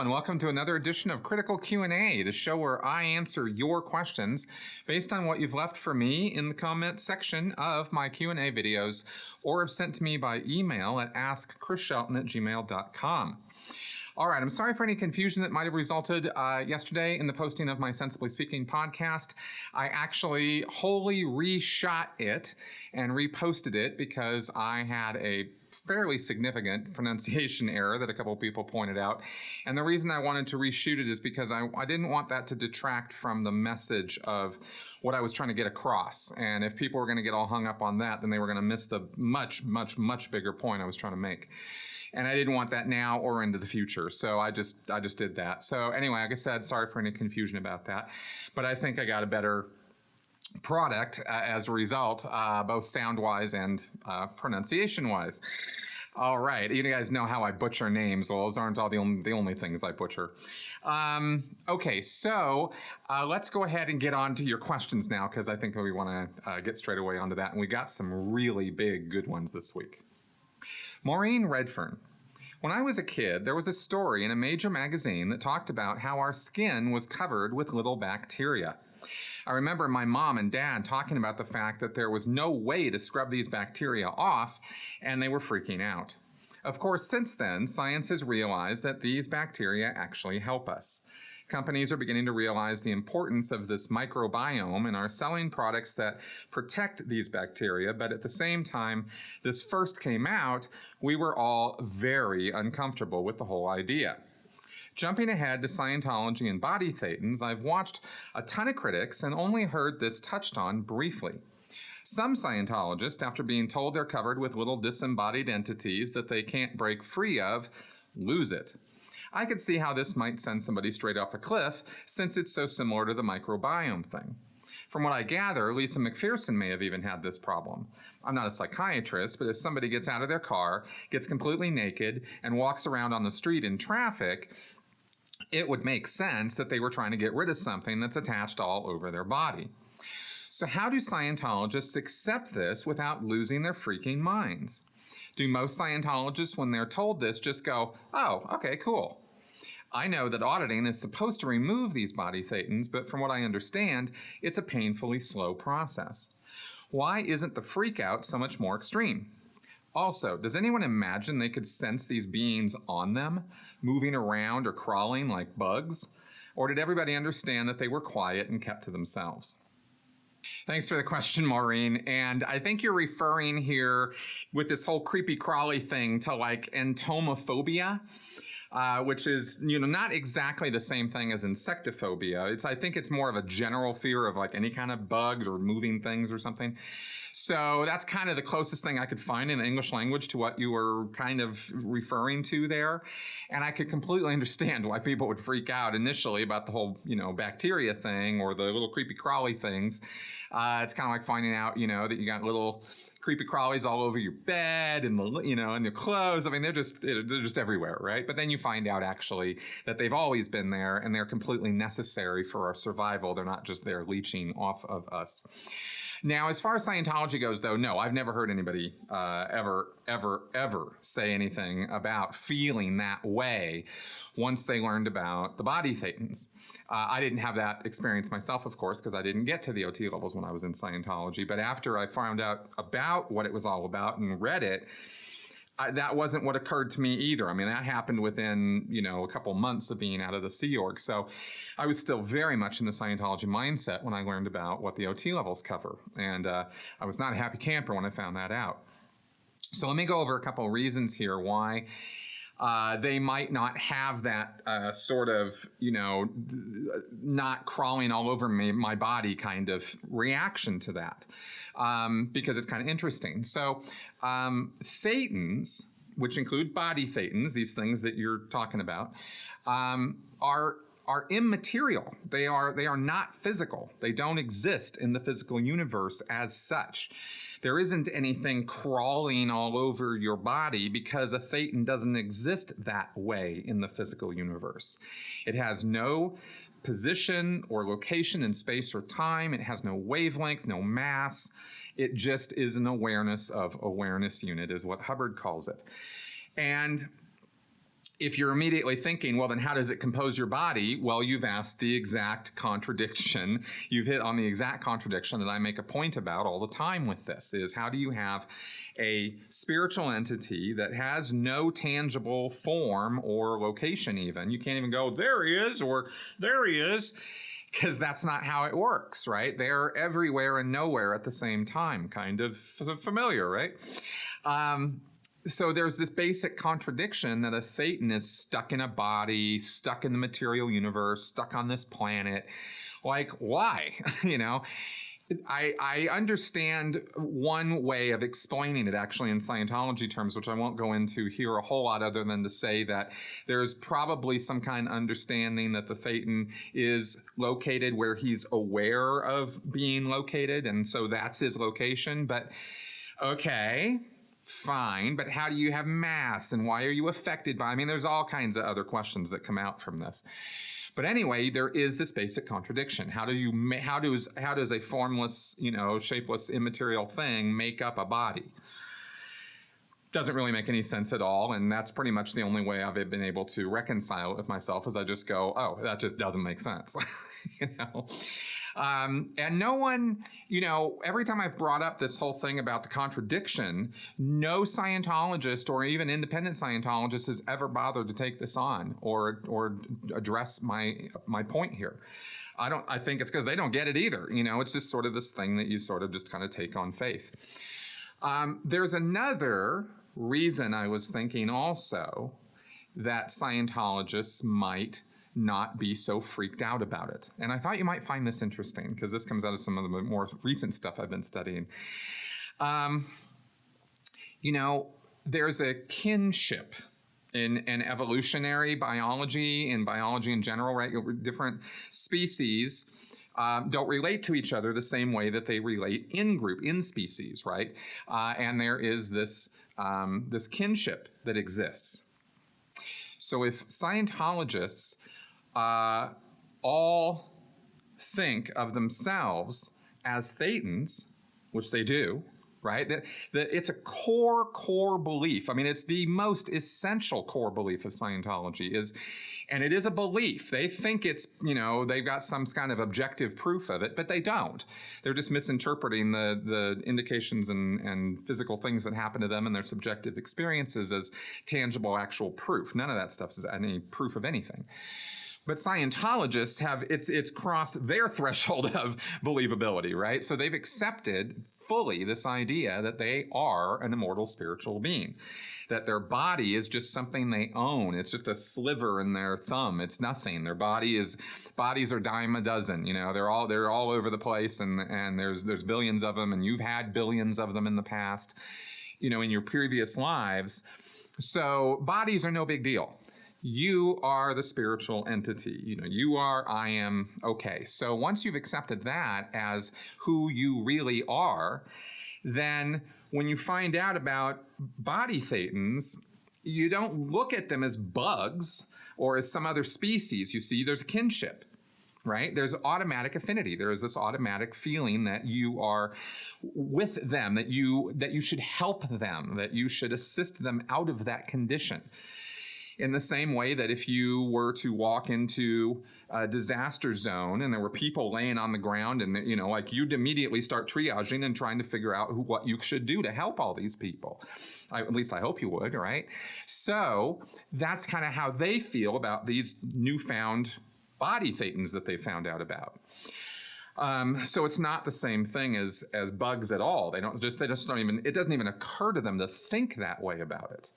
and welcome to another edition of Critical Q&A, the show where I answer your questions based on what you've left for me in the comment section of my Q&A videos or have sent to me by email at askchrisshelton@gmail.com. All right, I'm sorry for any confusion that might have resulted yesterday in the posting of my Sensibly Speaking podcast. I actually wholly reshot it and reposted it because I had a fairly significant pronunciation error that a couple of people pointed out. And the reason I wanted to reshoot it is because I didn't want that to detract from the message of what I was trying to get across. And if people were going to get all hung up on that, then they were going to miss the much, much, much bigger point I was trying to make. And I didn't want that now or into the future. So I just did that. So anyway, like I said, sorry for any confusion about that. But I think I got a better product as a result, both sound-wise and pronunciation-wise. All right, you guys know how I butcher names. Well, those aren't all the only things I butcher. Okay, so let's go ahead and get on to your questions now, because I think we want to get straight away onto that. And we got some really big, good ones this week. Maureen Redfern. When I was a kid, there was a story in a major magazine that talked about how our skin was covered with little bacteria. I remember my mom and dad talking about the fact that there was no way to scrub these bacteria off, and they were freaking out. Of course, since then, science has realized that these bacteria actually help us. Companies are beginning to realize the importance of this microbiome and are selling products that protect these bacteria, but at the same time this first came out, we were all very uncomfortable with the whole idea. Jumping ahead to Scientology and body thetans, I've watched a ton of critics and only heard this touched on briefly. Some Scientologists, after being told they're covered with little disembodied entities that they can't break free of, lose it. I could see how this might send somebody straight off a cliff, since it's so similar to the microbiome thing. From what I gather, Lisa McPherson may have even had this problem. I'm not a psychiatrist, but if somebody gets out of their car, gets completely naked, and walks around on the street in traffic, it would make sense that they were trying to get rid of something that's attached all over their body. So how do Scientologists accept this without losing their freaking minds? Do most Scientologists, when they're told this, just go, oh, okay, cool? I know that auditing is supposed to remove these body thetans, but from what I understand, it's a painfully slow process. Why isn't the freak out so much more extreme? Also, does anyone imagine they could sense these beings on them, moving around or crawling like bugs? Or did everybody understand that they were quiet and kept to themselves? Thanks for the question, Maureen. And I think you're referring here with this whole creepy crawly thing to like entomophobia, which is, not exactly the same thing as insectophobia. I think it's more of a general fear of like any kind of bugs or moving things or something. So that's kind of the closest thing I could find in the English language to what you were kind of referring to there. And I could completely understand why people would freak out initially about the whole, bacteria thing or the little creepy crawly things. It's kind of like finding out, that you got little creepy crawlies all over your bed and and your clothes. I mean, they're just everywhere, right? But then you find out actually that they've always been there and they're completely necessary for our survival. They're not just there leeching off of us. Now, as far as Scientology goes, though, no, I've never heard anybody ever say anything about feeling that way once they learned about the body thetans. I didn't have that experience myself, of course, because I didn't get to the OT levels when I was in Scientology. But after I found out about what it was all about and read it, that wasn't what occurred to me either. I mean, that happened within, a couple months of being out of the Sea Org. So I was still very much in the Scientology mindset when I learned about what the OT levels cover. And I was not a happy camper when I found that out. So let me go over a couple of reasons here why they might not have that sort of, not crawling all over my body kind of reaction to that, because it's kind of interesting. So thetans, which include body thetans, these things that you're talking about, are immaterial. They are not physical. They don't exist in the physical universe as such. There isn't anything crawling all over your body because a thetan doesn't exist that way in the physical universe. It has no position or location in space or time. It has no wavelength, no mass. It just is an awareness of awareness unit is what Hubbard calls it. And if you're immediately thinking, well, then how does it compose your body? Well, you've asked the exact contradiction. You've hit on the exact contradiction that I make a point about all the time with this, is how do you have a spiritual entity that has no tangible form or location even? You can't even go, there he is, or there he is, because that's not how it works, right? They're everywhere and nowhere at the same time, kind of familiar, right? So there's this basic contradiction that a thetan is stuck in a body, stuck in the material universe, stuck on this planet. Like, why? You know, I understand one way of explaining it actually in Scientology terms, which I won't go into here a whole lot other than to say that there's probably some kind of understanding that the thetan is located where he's aware of being located, and so that's his location. But okay, fine, but how do you have mass, and why are you affected by? I mean, there's all kinds of other questions that come out from this. But anyway, there is this basic contradiction. How does a formless, you know, shapeless, immaterial thing make up a body? Doesn't really make any sense at all, and that's pretty much the only way I've been able to reconcile it with myself, is I just go, oh, that just doesn't make sense. You know. And no one, you know, every time I've brought up this whole thing about the contradiction, no Scientologist or even independent Scientologist has ever bothered to take this on or address my point here. I think it's because they don't get it either. You know, it's just sort of this thing that you sort of just kind of take on faith. There's another reason I was thinking also that Scientologists might not be so freaked out about it. And I thought you might find this interesting, because this comes out of some of the more recent stuff I've been studying. You know, there's a kinship in evolutionary biology, in biology in general, right? Different species don't relate to each other the same way that they relate in species, right? And there is this kinship that exists. So if Scientologists all think of themselves as thetans, which they do, right? That it's a core belief. I mean, it's the most essential core belief of Scientology and it is a belief. They think it's, you know, they've got some kind of objective proof of it, but they don't. They're just misinterpreting the indications and physical things that happen to them and their subjective experiences as tangible, actual proof. None of that stuff is any proof of anything. But Scientologists have, it's crossed their threshold of believability, right? So they've accepted fully this idea that they are an immortal spiritual being, that their body is just something they own. It's just a sliver in their thumb. It's nothing. Their bodies are dime a dozen. You know, they're all over the place, and there's billions of them, and you've had billions of them in the past, you know, in your previous lives. So bodies are no big deal. You are the spiritual entity. You know, you are, I am, okay. So once you've accepted that as who you really are, then when you find out about body thetans, you don't look at them as bugs or as some other species. You see, there's a kinship, right? There's automatic affinity. There is this automatic feeling that you are with them, that you should help them, that you should assist them out of that condition. In the same way that if you were to walk into a disaster zone and there were people laying on the ground and, you know, like you'd immediately start triaging and trying to figure out what you should do to help all these people. At least I hope you would, right? So that's kind of how they feel about these newfound body thetans that they found out about. So it's not the same thing as bugs at all. They just don't even, it doesn't even occur to them to think that way about it.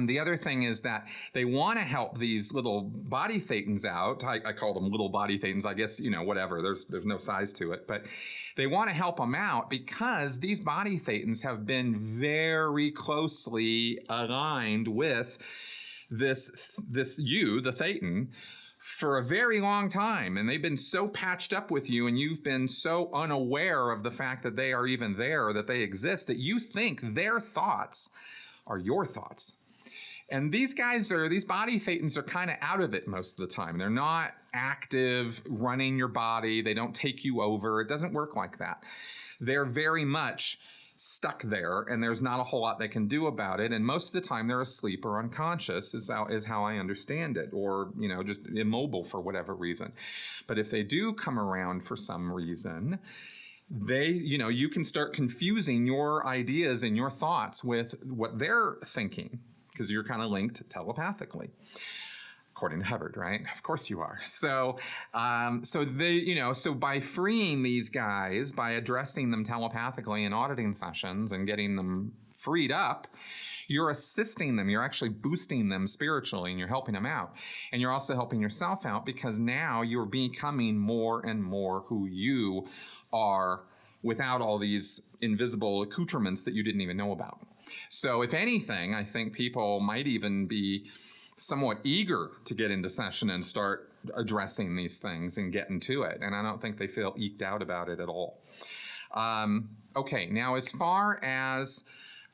The other thing is that they want to help these little body thetans out. I call them little body thetans. I guess, you know, whatever. There's no size to it. But they want to help them out because these body thetans have been very closely aligned with this you, the thetan, for a very long time. And they've been so patched up with you, and you've been so unaware of the fact that they are even there, that they exist, that you think their thoughts are your thoughts. And these body thetans are kind of out of it most of the time. They're not active, running your body. They don't take you over. It doesn't work like that. They're very much stuck there, and there's not a whole lot they can do about it. And most of the time they're asleep or unconscious is how I understand it, or, just immobile for whatever reason. But if they do come around for some reason, you can start confusing your ideas and your thoughts with what they're thinking, because you're kind of linked telepathically. According to Hubbard, right? Of course you are. So by freeing these guys, by addressing them telepathically in auditing sessions and getting them freed up, you're assisting them. You're actually boosting them spiritually, and you're helping them out. And you're also helping yourself out, because now you're becoming more and more who you are without all these invisible accoutrements that you didn't even know about. So if anything, I think people might even be somewhat eager to get into session and start addressing these things and getting to it. And I don't think they feel eked out about it at all. Okay, now as far as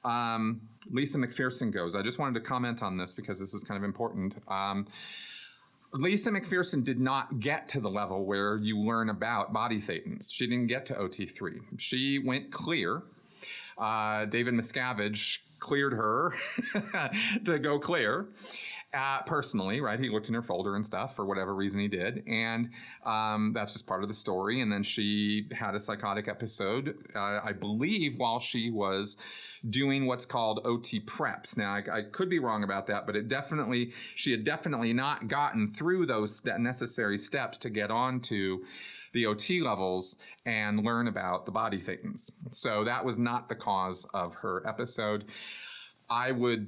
Lisa McPherson goes, I just wanted to comment on this because this is kind of important. Lisa McPherson did not get to the level where you learn about body thetans. She didn't get to OT3. She went clear. David Miscavige cleared her to go clear. Personally, right? He looked in her folder and stuff for whatever reason he did. And that's just part of the story. And then she had a psychotic episode, I believe, while she was doing what's called OT preps. Now, I could be wrong about that, but she had definitely not gotten through those necessary steps to get onto the OT levels and learn about the body thetans. So that was not the cause of her episode. I would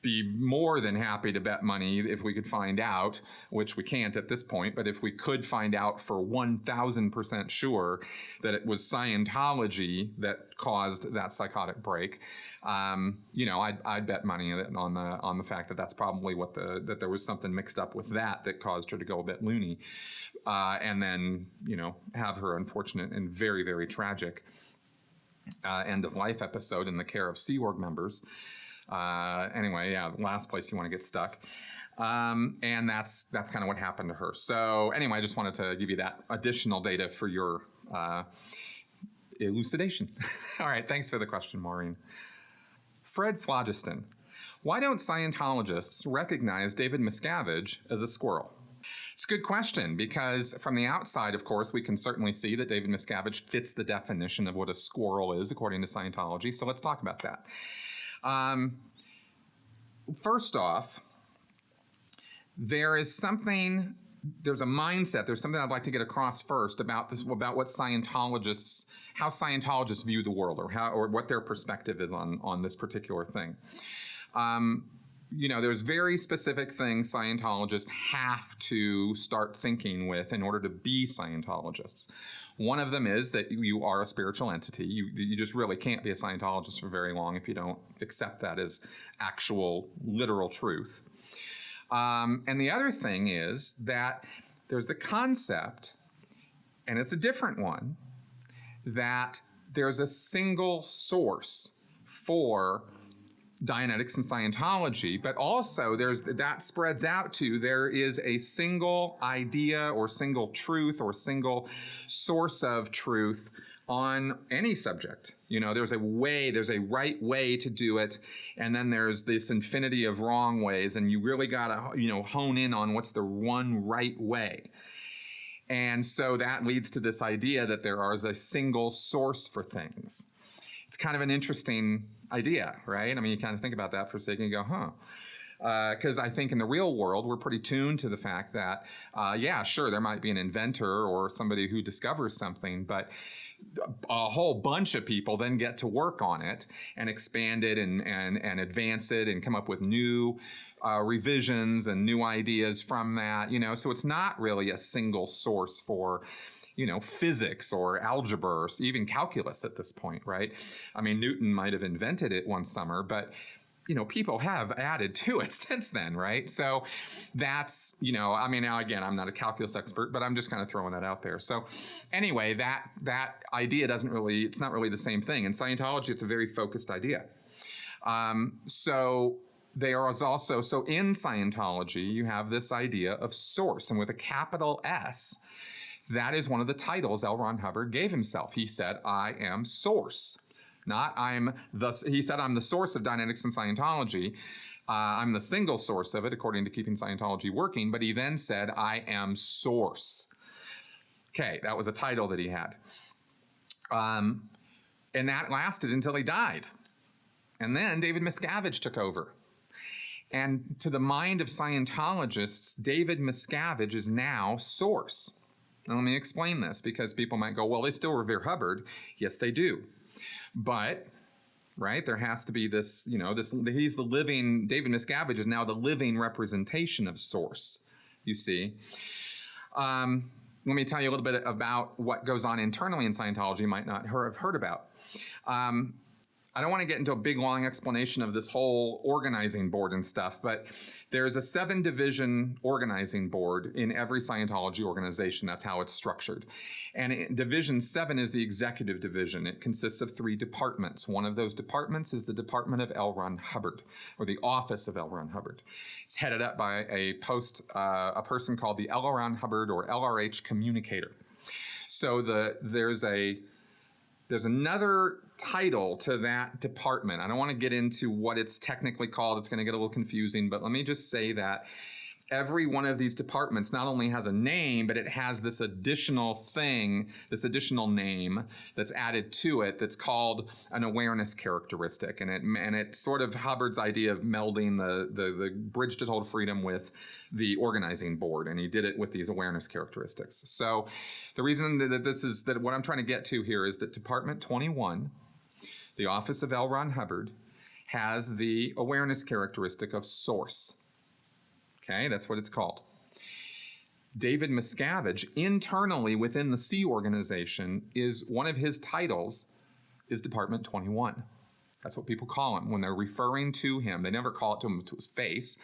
be more than happy to bet money if we could find out, which we can't at this point, but if we could find out for 1,000% sure that it was Scientology that caused that psychotic break, I'd bet money on the fact that that's probably that there was something mixed up with that caused her to go a bit loony, and then have her unfortunate and very, very tragic end of life episode in the care of Sea Org members. Anyway, yeah, last place you want to get stuck. And that's kind of what happened to her. So anyway, I just wanted to give you that additional data for your elucidation. All right, thanks for the question, Maureen. Fred Phlogiston, why don't Scientologists recognize David Miscavige as a squirrel? It's a good question, because from the outside, of course, we can certainly see that David Miscavige fits the definition of what a squirrel is according to Scientology. So let's talk about that. First off, there's a mindset, there's something I'd like to get across first about what how Scientologists view the world, or what their perspective is on this particular thing. There's very specific things Scientologists have to start thinking with in order to be Scientologists. One of them is that you are a spiritual entity. You just really can't be a Scientologist for very long if you don't accept that as actual, literal truth. And the other thing is that there's the concept, and it's a different one, that there's a single source for Dianetics and Scientology, but also that spreads out to there is a single idea or single truth or single source of truth on any subject. There's a right way to do it, and then there's this infinity of wrong ways, and you really got to hone in on what's the one right way. And so that leads to this idea that there is a single source for things. It's kind of an interesting idea, right? I mean, you kind of think about that for a second and go, because I think in the real world, we're pretty tuned to the fact that, yeah, sure, there might be an inventor or somebody who discovers something, but a whole bunch of people then get to work on it and expand it and advance it and come up with new revisions and new ideas from that, so it's not really a single source for physics or algebra or even calculus at this point, right? I mean, Newton might have invented it one summer, but, people have added to it since then, right? So that's, now again, I'm not a calculus expert, but I'm just kind of throwing that out there. So anyway, that idea it's not really the same thing. In Scientology, it's a very focused idea. So in Scientology, you have this idea of source, and with a capital S, that is one of the titles L. Ron Hubbard gave himself. He said, I am source. Not he said, I'm the source of Dianetics and Scientology. I'm the single source of it, according to Keeping Scientology Working. But he then said, I am source. Okay, that was a title that he had. And that lasted until he died. And then David Miscavige took over. And to the mind of Scientologists, David Miscavige is now source. Now let me explain this, because people might go, well, they still revere Hubbard. Yes, they do. But, right, there has to be this, he's the living, David Miscavige is now the living representation of source, you see. Let me tell you a little bit about what goes on internally in Scientology you might not have heard about. I don't want to get into a big, long explanation of this whole organizing board and stuff, but there's a 7-division organizing board in every Scientology organization. That's how it's structured. And Division 7 is the executive division. It consists of 3 departments. One of those departments is the Department of L. Ron Hubbard, or the Office of L. Ron Hubbard. It's headed up by a person called the L. Ron Hubbard, or LRH communicator. So there's another title to that department. I don't want to get into what it's technically called. It's going to get a little confusing, but let me just say that every one of these departments not only has a name, but it has this additional thing, this additional name that's added to it that's called an awareness characteristic. And it sort of Hubbard's idea of melding the Bridge to Total Freedom with the organizing board, and he did it with these awareness characteristics. So the reason that what I'm trying to get to here is that Department 21, the Office of L. Ron Hubbard, has the awareness characteristic of source. Okay, that's what it's called. David Miscavige, internally within the C organization, is one of his titles is Department 21. That's what people call him when they're referring to him. They never call it to him to his face,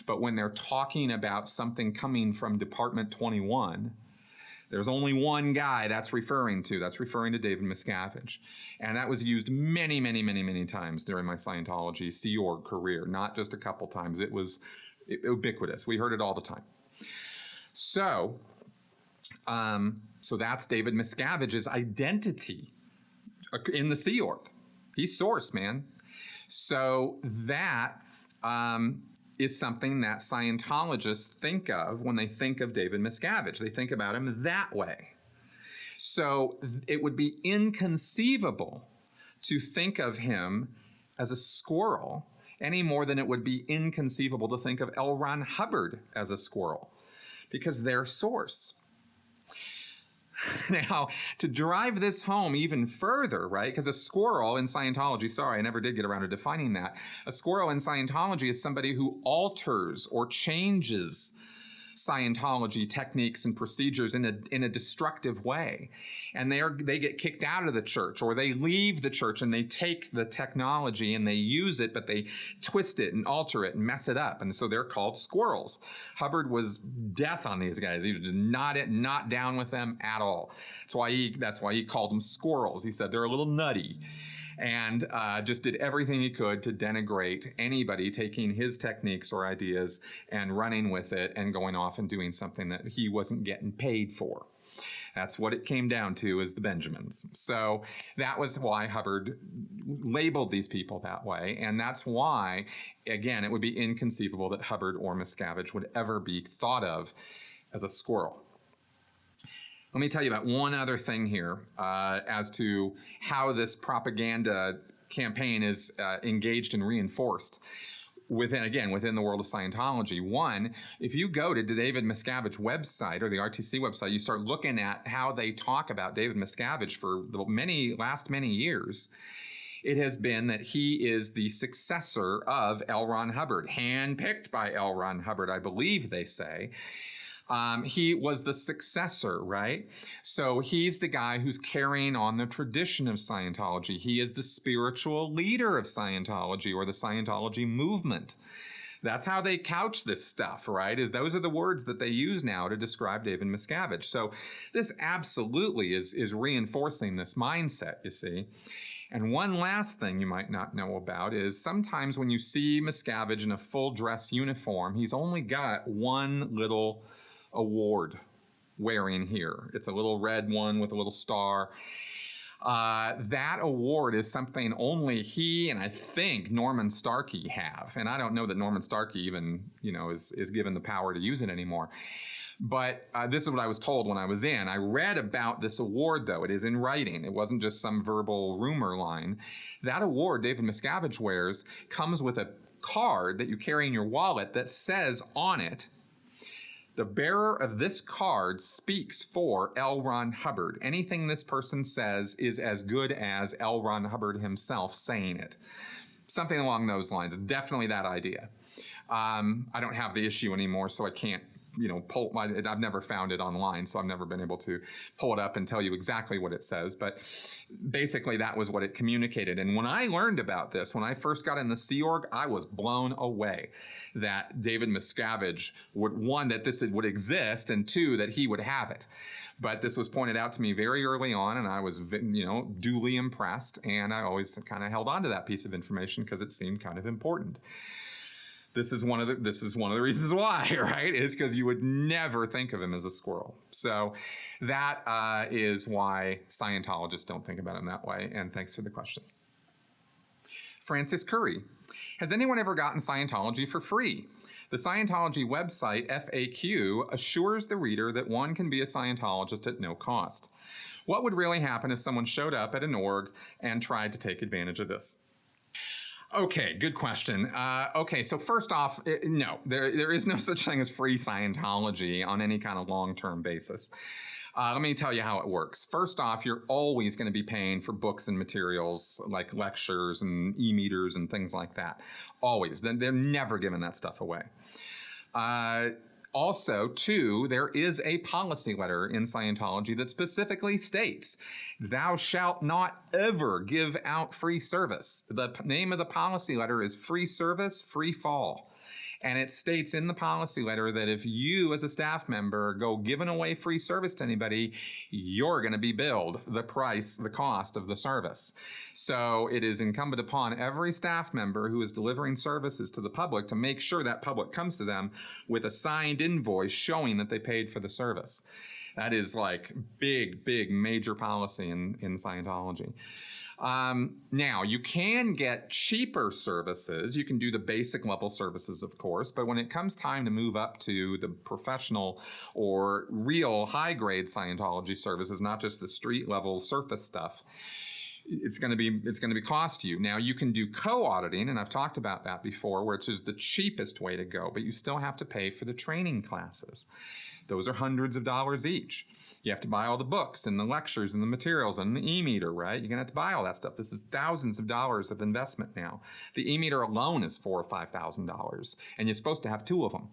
but when they're talking about something coming from Department 21, there's only one guy that's referring to. That's referring to David Miscavige. And that was used many, many, many, many times during my Scientology Sea Org career, not just a couple times. It was ubiquitous. We heard it all the time. So that's David Miscavige's identity in the Sea Org. He's source, man. So that is something that Scientologists think of when they think of David Miscavige. They think about him that way. So it would be inconceivable to think of him as a squirrel any more than it would be inconceivable to think of L. Ron Hubbard as a squirrel, because they're source. Now, to drive this home even further, right, because a squirrel in Scientology, sorry, I never did get around to defining that. A squirrel in Scientology is somebody who alters or changes Scientology techniques and procedures in a destructive way. And they get kicked out of the church, or they leave the church and they take the technology and they use it, but they twist it and alter it and mess it up. And so they're called squirrels. Hubbard was death on these guys. He was just not down with them at all. That's why he called them squirrels. He said they're a little nutty. And just did everything he could to denigrate anybody taking his techniques or ideas and running with it and going off and doing something that he wasn't getting paid for. That's what it came down to, is the Benjamins. So that was why Hubbard labeled these people that way. And that's why, again, it would be inconceivable that Hubbard or Miscavige would ever be thought of as a squirrel. Let me tell you about one other thing here as to how this propaganda campaign is engaged and reinforced within the world of Scientology. One, if you go to the David Miscavige website or the RTC website, you start looking at how they talk about David Miscavige for the last many years. It has been that he is the successor of L. Ron Hubbard, handpicked by L. Ron Hubbard, I believe they say. He was the successor, right? So he's the guy who's carrying on the tradition of Scientology. He is the spiritual leader of Scientology, or the Scientology movement. That's how they couch this stuff, right? Those are the words that they use now to describe David Miscavige. So this absolutely is reinforcing this mindset, you see. And one last thing you might not know about is sometimes when you see Miscavige in a full dress uniform, he's only got one little award wearing here. It's a little red one with a little star. That award is something only he and I think Norman Starkey have. And I don't know that Norman Starkey even, is given the power to use it anymore. But this is what I was told when I was in. I read about this award, though. It is in writing. It wasn't just some verbal rumor line. That award David Miscavige wears comes with a card that you carry in your wallet that says on it, "The bearer of this card speaks for L. Ron Hubbard. Anything this person says is as good as L. Ron Hubbard himself saying it." Something along those lines. Definitely that idea. I don't have the issue anymore, so I can't I've never found it online, so I've never been able to pull it up and tell you exactly what it says. But basically, that was what it communicated. And when I learned about this, when I first got in the Sea Org, I was blown away that David Miscavige would, one, that this would exist, and two, that he would have it. But this was pointed out to me very early on, and I was, duly impressed. And I always kind of held on to that piece of information because it seemed kind of important. This is one of the reasons why, right? Is because you would never think of him as a squirrel. So that is why Scientologists don't think about him that way. And thanks for the question. Francis Curry. Has anyone ever gotten Scientology for free? The Scientology website FAQ assures the reader that one can be a Scientologist at no cost. What would really happen if someone showed up at an org and tried to take advantage of this? Okay, good question. So first off, no, there is no such thing as free Scientology on any kind of long-term basis. Let me tell you how it works. First off, you're always going to be paying for books and materials like lectures and e-meters and things like that. Always. They're never giving that stuff away. Also, too, there is a policy letter in Scientology that specifically states, "Thou shalt not ever give out free service." The name of the policy letter is Free Service, Free Fall. And it states in the policy letter that if you as a staff member go giving away free service to anybody, you're going to be billed the cost of the service. So it is incumbent upon every staff member who is delivering services to the public to make sure that public comes to them with a signed invoice showing that they paid for the service. That is like big, major policy in Scientology. Now, you can get cheaper services. You can do the basic level services, of course, but when it comes time to move up to the professional or real high-grade Scientology services, not just the street-level surface stuff, it's going to be cost you. Now, you can do co-auditing, and I've talked about that before, which is the cheapest way to go, but you still have to pay for the training classes. Those are hundreds of dollars each. You have to buy all the books and the lectures and the materials and the e-meter, right? You're going to have to buy all that stuff. This is thousands of dollars of investment now. The e-meter alone is $4,000 or $5,000, and you're supposed to have two of them.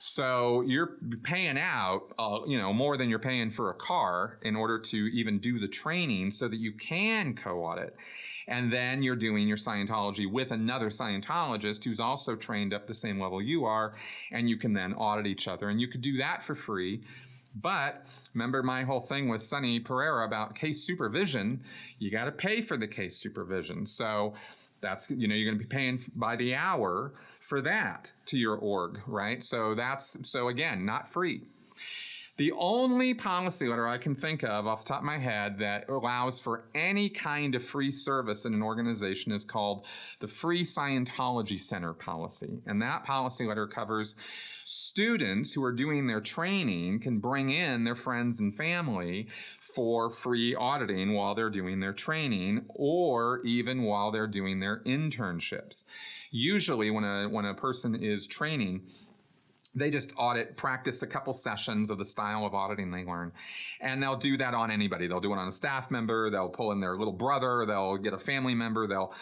So you're paying out, more than you're paying for a car in order to even do the training so that you can co-audit. And then you're doing your Scientology with another Scientologist who's also trained up the same level you are, and you can then audit each other. And you could do that for free. But remember my whole thing with Sonny Pereira about case supervision, you got to pay for the case supervision. So that's, you're going to be paying by the hour for that to your org, right? So again, not free. The only policy letter I can think of off the top of my head that allows for any kind of free service in an organization is called the Free Scientology Center policy. And that policy letter covers students who are doing their training can bring in their friends and family for free auditing while they're doing their training or even while they're doing their internships. Usually when a person is training, they just practice a couple sessions of the style of auditing they learn. And they'll do that on anybody. They'll do it on a staff member. They'll pull in their little brother. They'll get a family member. They'll,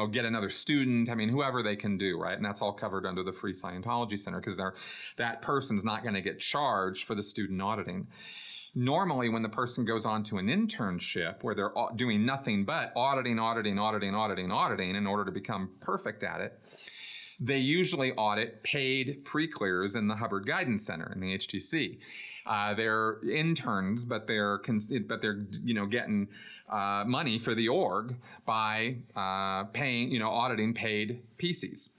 get another student. I mean, whoever they can do, right? And that's all covered under the Free Scientology Center because that person's not going to get charged for the student auditing. Normally, when the person goes on to an internship where they're doing nothing but auditing in order to become perfect at it, they usually audit paid pre-clears in the Hubbard Guidance Center in the HTC. They're interns, but they're getting money for the org by paying, auditing paid PCs,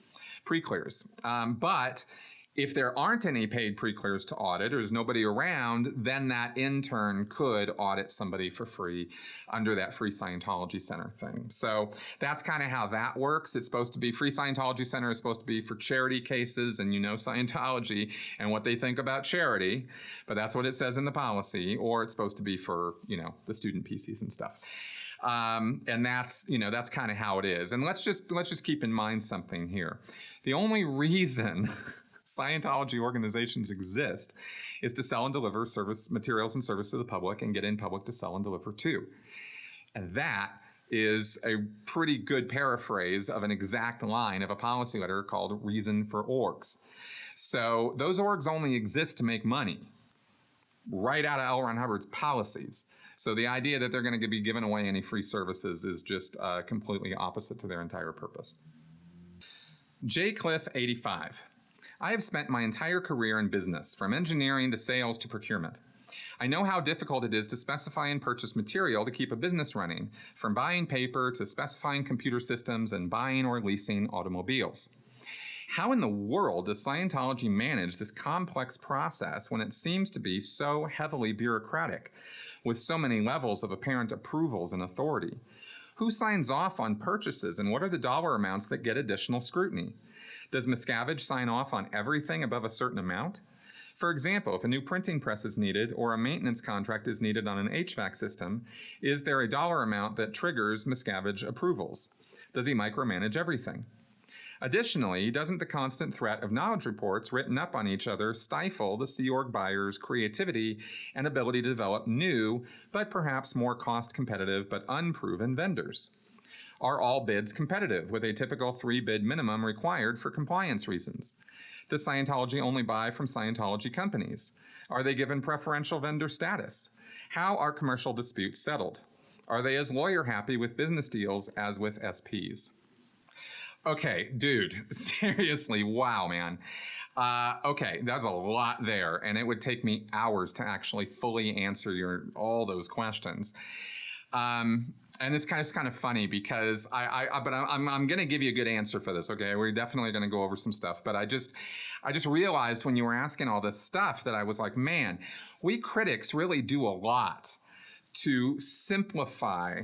pre-clears. But If there aren't any paid pre-clears to audit, or there's nobody around, then that intern could audit somebody for free under that Free Scientology Center thing. So that's kind of how that works. It's supposed to be, Free Scientology Center is supposed to be for charity cases, and you know Scientology and what they think about charity, but that's what it says in the policy, or it's supposed to be for, you know, the student PCs and stuff. And that's, you know, that's kind of how it is. And let's just keep in mind something here. The only reason Scientology organizations exist is to sell and deliver service materials and service to the public and get in public to sell and deliver to. And that is a pretty good paraphrase of an exact line of a policy letter called Reason for Orgs. So those orgs only exist to make money, right out of L. Ron Hubbard's policies. So the idea that they're going to be giving away any free services is just completely opposite to their entire purpose. J. Cliff, 85. I have spent my entire career in business, from engineering to sales to procurement. I know how difficult it is to specify and purchase material to keep a business running, from buying paper to specifying computer systems and buying or leasing automobiles. How in the world does Scientology manage this complex process when it seems to be so heavily bureaucratic, with so many levels of apparent approvals and authority? Who signs off on purchases, and what are the dollar amounts that get additional scrutiny? Does Miscavige sign off on everything above a certain amount? For example, if a new printing press is needed or a maintenance contract is needed on an HVAC system, is there a dollar amount that triggers Miscavige approvals? Does he micromanage everything? Additionally, doesn't the constant threat of knowledge reports written up on each other stifle the Sea Org buyers' creativity and ability to develop new, but perhaps more cost-competitive but unproven vendors? Are all bids competitive, with a typical 3-bid minimum required for compliance reasons? Does Scientology only buy from Scientology companies? Are they given preferential vendor status? How are commercial disputes settled? Are they as lawyer-happy with business deals as with SPs? Okay, dude, seriously, wow, man. Okay, that's a lot there, and it would take me hours to actually fully answer all those questions. And it's kind of funny because I'm going to give you a good answer for this. Okay, we're definitely going to go over some stuff, but I just realized when you were asking all this stuff that I was like, man, we critics really do a lot to simplify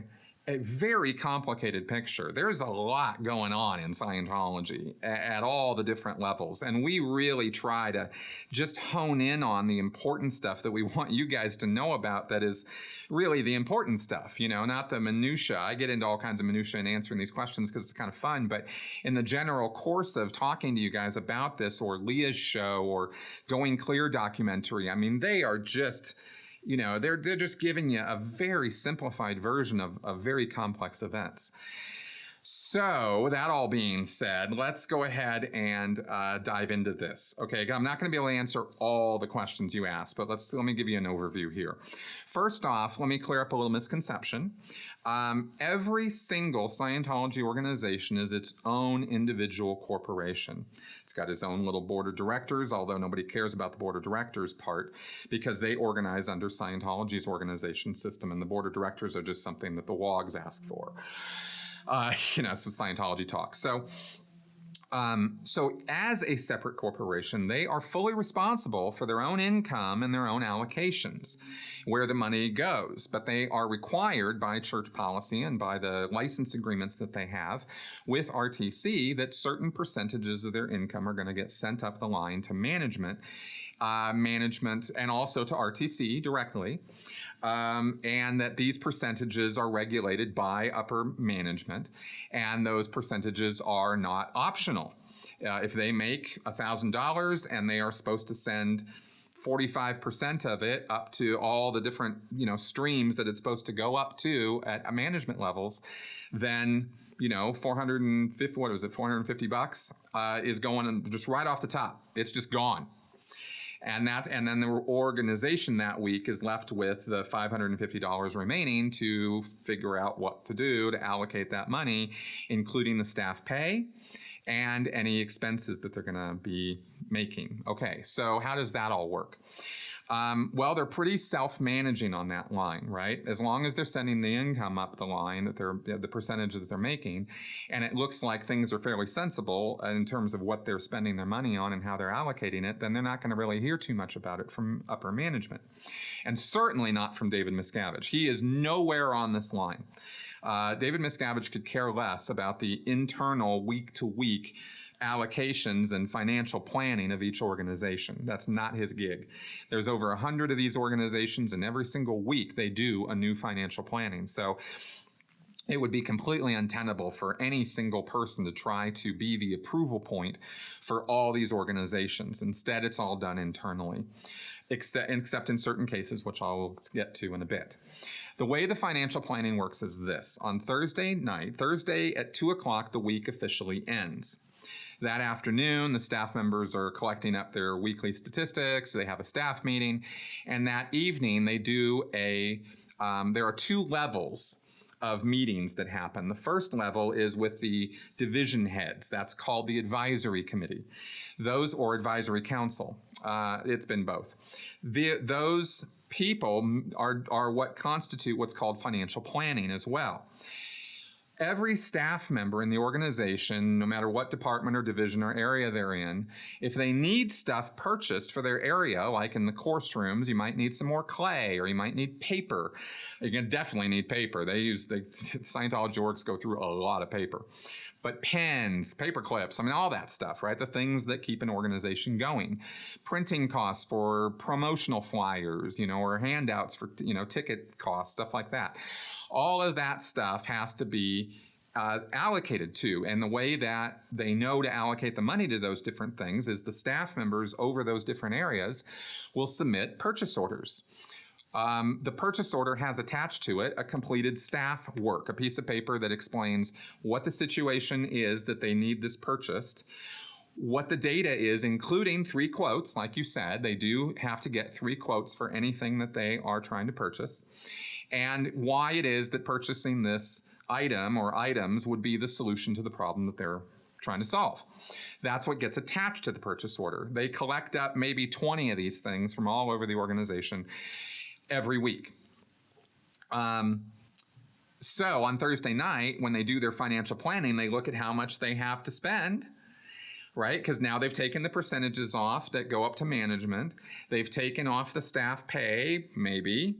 a very complicated picture. There's a lot going on in Scientology at all the different levels, and we really try to just hone in on the important stuff that we want you guys to know about, that is really the important stuff, you know, not the minutia. I get into all kinds of minutia in answering these questions because it's kind of fun, but in the general course of talking to you guys about this, or Leah's show, or Going Clear documentary, I mean, they are just, you know, they're just giving you a very simplified version of very complex events. So that all being said, let's go ahead and dive into this. Okay, I'm not going to be able to answer all the questions you asked, but let me give you an overview here. First off, let me clear up a little misconception. Every single Scientology organization is its own individual corporation. It's got its own little board of directors, although nobody cares about the board of directors part because they organize under Scientology's organization system, and the board of directors are just something that the WOGs ask for. You know, so Scientology talk. So as a separate corporation, they are fully responsible for their own income and their own allocations, where the money goes. But they are required by church policy and by the license agreements that they have with RTC that certain percentages of their income are going to get sent up the line to management, and also to RTC directly. And that these percentages are regulated by upper management, and those percentages are not optional. If they make $1,000 and they are supposed to send 45% of it up to all the different, you know, streams that it's supposed to go up to at management levels, then, you know, $450 is going just right off the top. It's just gone. And then the organization that week is left with the $550 remaining to figure out what to do to allocate that money, including the staff pay and any expenses that they're going to be making. Okay, so how does that all work? Well, they're pretty self-managing on that line, right? As long as they're sending the income up the line, that they're the percentage that they're making, and it looks like things are fairly sensible in terms of what they're spending their money on and how they're allocating it, then they're not going to really hear too much about it from upper management. And certainly not from David Miscavige. He is nowhere on this line. David Miscavige could care less about the internal week-to-week allocations and financial planning of each organization. That's not his gig. There's over 100 of these organizations, and every single week they do a new financial planning. So it would be completely untenable for any single person to try to be the approval point for all these organizations. Instead, it's all done internally, except in certain cases, which I'll get to in a bit. The way the financial planning works is this. On Thursday night, Thursday at 2 o'clock, the week officially ends. That afternoon, the staff members are collecting up their weekly statistics. They have a staff meeting. And that evening, they do there are 2 levels of meetings that happen. The first level is with the division heads. That's called the advisory committee. Or advisory council. It's been both. Those people are what constitute what's called financial planning as well. Every staff member in the organization, no matter what department or division or area they're in, if they need stuff purchased for their area, like in the course rooms, you might need some more clay, or you might need paper. You're going to definitely need paper. Scientology orgs go through a lot of paper. But pens, paper clips, all that stuff, right? The things that keep an organization going. Printing costs for promotional flyers, or handouts for, ticket costs, stuff like that. All of that stuff has to be allocated to. And the way that they know to allocate the money to those different things is the staff members over those different areas will submit purchase orders. The purchase order has attached to it a completed staff work, a piece of paper that explains what the situation is that they need this purchased, what the data is, including 3 quotes. Like you said, they do have to get 3 quotes for anything that they are trying to purchase, and why it is that purchasing this item or items would be the solution to the problem that they're trying to solve. That's what gets attached to the purchase order. They collect up maybe 20 of these things from all over the organization every week. So on Thursday night, when they do their financial planning, they look at how much they have to spend, right? Because now they've taken the percentages off that go up to management. They've taken off the staff pay, maybe.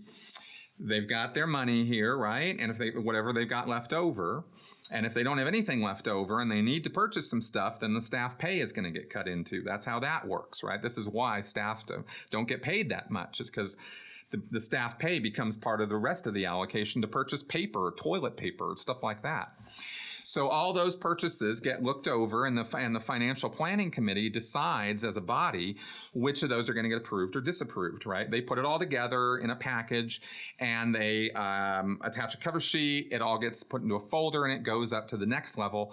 They've got their money here, right? And whatever they've got left over, and if they don't have anything left over and they need to purchase some stuff, then the staff pay is going to get cut into. That's how that works, right? This is why staff don't get paid that much. It's because the staff pay becomes part of the rest of the allocation to purchase paper, toilet paper, stuff like that. So all those purchases get looked over, and the financial planning committee decides as a body which of those are going to get approved or disapproved, right? They put it all together in a package, and they attach a cover sheet. It all gets put into a folder, and it goes up to the next level,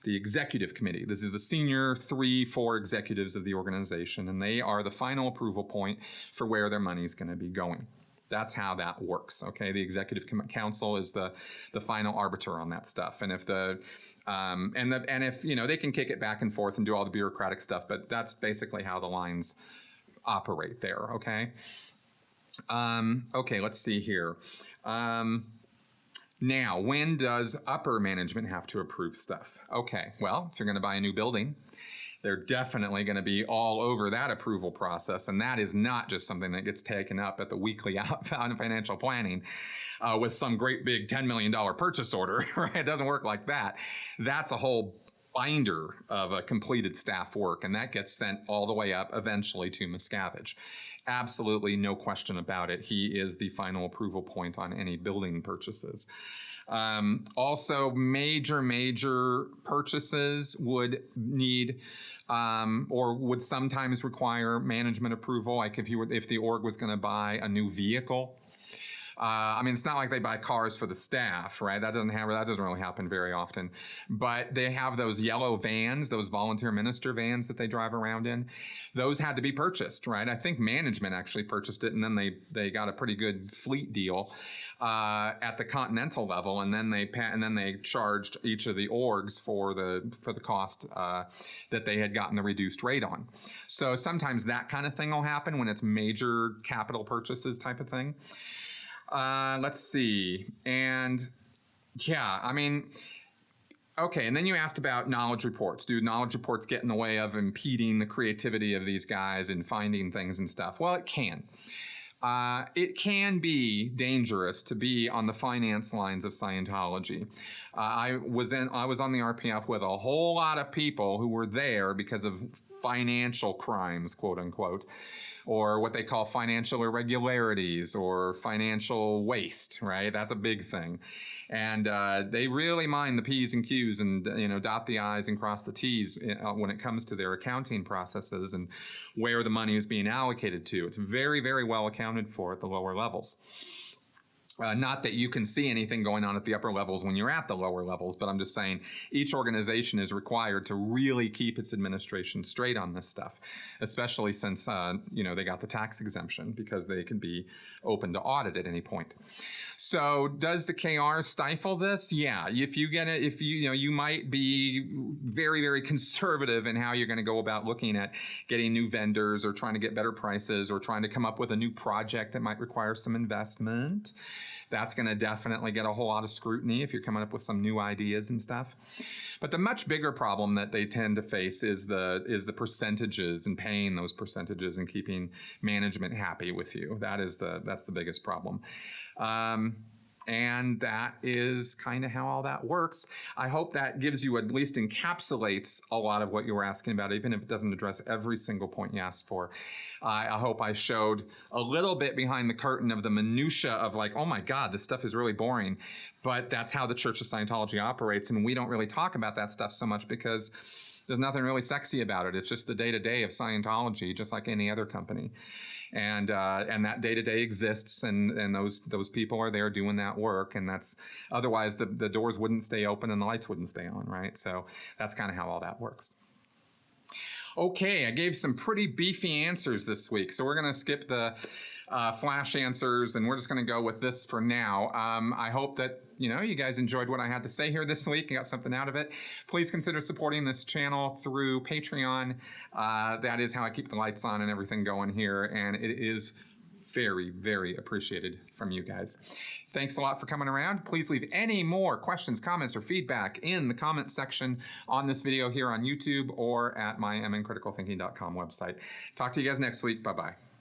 the executive committee. This is the senior 3-4 executives of the organization, and they are the final approval point for where their money is going to be going. That's how that works, okay? The executive council is the final arbiter on that stuff. And if if they can kick it back and forth and do all the bureaucratic stuff, but that's basically how the lines operate there, okay? Okay, let's see here. Now, when does upper management have to approve stuff? Okay, well, if you're going to buy a new building, they're definitely going to be all over that approval process, and that is not just something that gets taken up at the weekly financial planning with some great big $10 million purchase order, right? It doesn't work like that. That's a whole binder of a completed staff work, and that gets sent all the way up eventually to Miscavige. Absolutely no question about it. He is the final approval point on any building purchases. Also, major purchases would need or would sometimes require management approval. Like if the org was going to buy a new vehicle, I mean, it's not like they buy cars for the staff, right? That doesn't really happen very often. But they have those yellow vans, those volunteer minister vans that they drive around in. Those had to be purchased, right? I think management actually purchased it, and then they got a pretty good fleet deal at the continental level, and then they charged each of the orgs for the cost that they had gotten the reduced rate on. So sometimes that kind of thing will happen when it's major capital purchases type of thing. Let's see. And yeah, I mean, okay. And then you asked about knowledge reports. Do knowledge reports get in the way of impeding the creativity of these guys in finding things and stuff? Well, it can. It can be dangerous to be on the finance lines of Scientology. I was on the RPF with a whole lot of people who were there because of financial crimes, quote unquote, or what they call financial irregularities or financial waste, right? That's a big thing. And they really mind the P's and Q's and, dot the I's and cross the T's when it comes to their accounting processes and where the money is being allocated to. It's very, very well accounted for at the lower levels. Not that you can see anything going on at the upper levels when you're at the lower levels, but I'm just saying each organization is required to really keep its administration straight on this stuff, especially since, they got the tax exemption because they can be open to audit at any point. So does the KR stifle this? Yeah, if you might be very, very conservative in how you're going to go about looking at getting new vendors or trying to get better prices or trying to come up with a new project that might require some investment. That's going to definitely get a whole lot of scrutiny if you're coming up with some new ideas and stuff. But the much bigger problem that they tend to face is the percentages and paying those percentages and keeping management happy with you. That's the biggest problem. And that is kind of how all that works. I hope that gives you, at least encapsulates a lot of what you were asking about, even if it doesn't address every single point you asked for. I hope I showed a little bit behind the curtain of the minutia of like, oh my God, this stuff is really boring. But that's how the Church of Scientology operates. And we don't really talk about that stuff so much because there's nothing really sexy about it. It's just the day-to-day of Scientology, just like any other company. And that day-to-day exists, and those people are there doing that work, and that's otherwise the doors wouldn't stay open and the lights wouldn't stay on, right? So that's kind of how all that works. Okay, I gave some pretty beefy answers this week, so we're going to skip the flash answers, and we're just going to go with this for now. I hope that you guys enjoyed what I had to say here this week and got something out of it. Please consider supporting this channel through Patreon. That is how I keep the lights on and everything going here, and it is very, very appreciated from you guys. Thanks a lot for coming around. Please leave any more questions, comments, or feedback in the comment section on this video here on YouTube or at my mncriticalthinking.com website. Talk to you guys next week. Bye-bye.